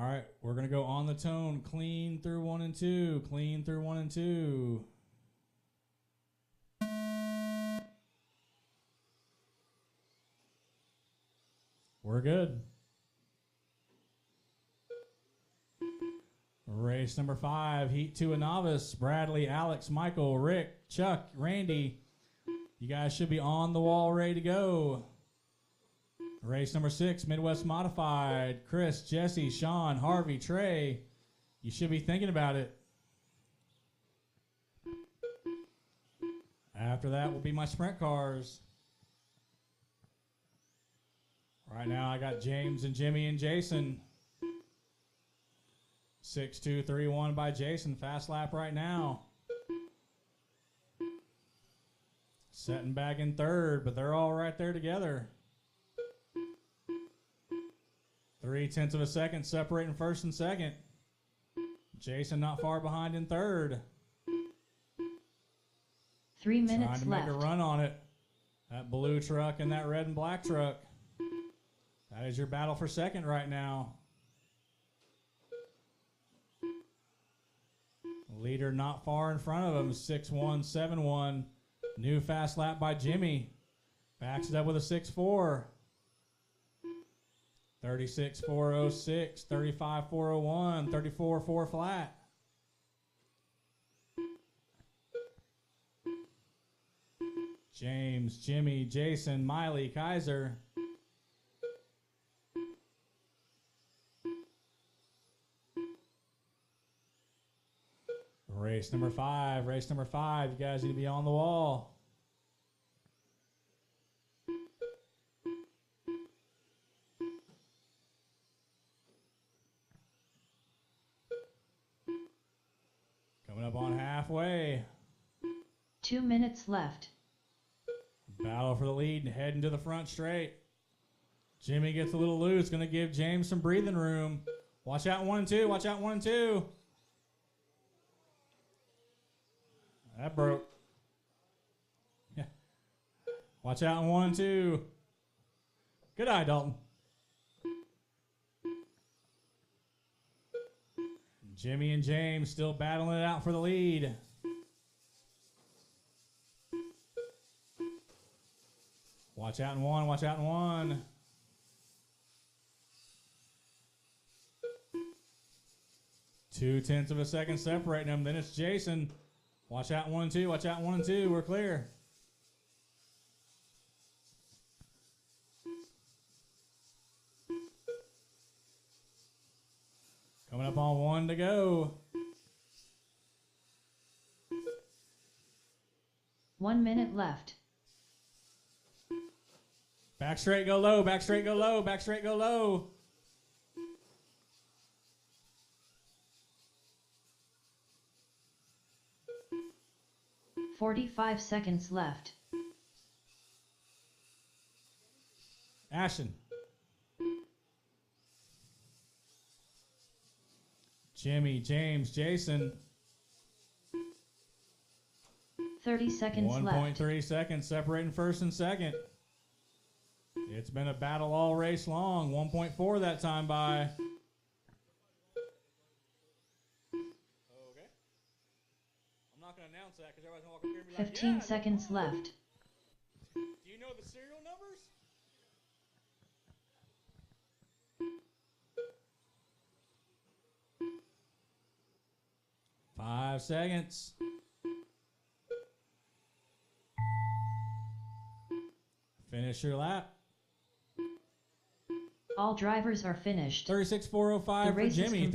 All right, we're going to go on the tone. Clean through 1 and 2. Clean through 1 and 2. We're good. Race number 5, Heat 2 a Novice. Bradley, Alex, Michael, Rick, Chuck, Randy. You guys should be on the wall ready to go. Race number 6, Midwest Modified. Chris, Jesse, Sean, Harvey, Trey. You should be thinking about it. After that will be my sprint cars. Right now I got James and Jimmy and Jason. 6-2-3-1 by Jason. Fast lap right now. Setting back in third, but they're all right there together. 0.3 of a second separating first and second. Jason not far behind in third. 3 minutes left. Trying to make a run on it. That blue truck and that red and black truck. That is your battle for second right now. Leader not far in front of him, 6-1, 7-1. New fast lap by Jimmy. Backs it up with a 6-4. 36.406, 35.401, 34.4 flat. James, Jimmy, Jason, Miley, Kyzer. Race number 5, race number 5. You guys need to be on the wall. Coming up on halfway. 2 minutes left. Battle for the lead and heading to the front straight. Jimmy gets a little loose. Going to give James some breathing room. Watch out 1 and 2. Watch out 1 and 2. That broke. Yeah. Watch out in 1 and 2. Good eye, Dalton. Jimmy and James still battling it out for the lead. Watch out in 1. Watch out in 1. .2 of a second separating them. Then it's Jason. Watch out 1 and 2. Watch out 1 and 2. We're clear. Coming up on 1 to go. 1 minute left. Back straight, go low. Back straight, go low. Back straight, go low. .45 seconds left. Ashton. Jimmy, James, Jason. 30 seconds left. 1.3 seconds separating first and second. It's been a battle all race long. 1.4 that time by. Okay. I'm not going to announce that because everybody's going to walk up here and be like, 15 seconds left. Do you know the serial numbers? Five seconds. Finish your lap. All drivers are finished. 36.405 for Jimmy.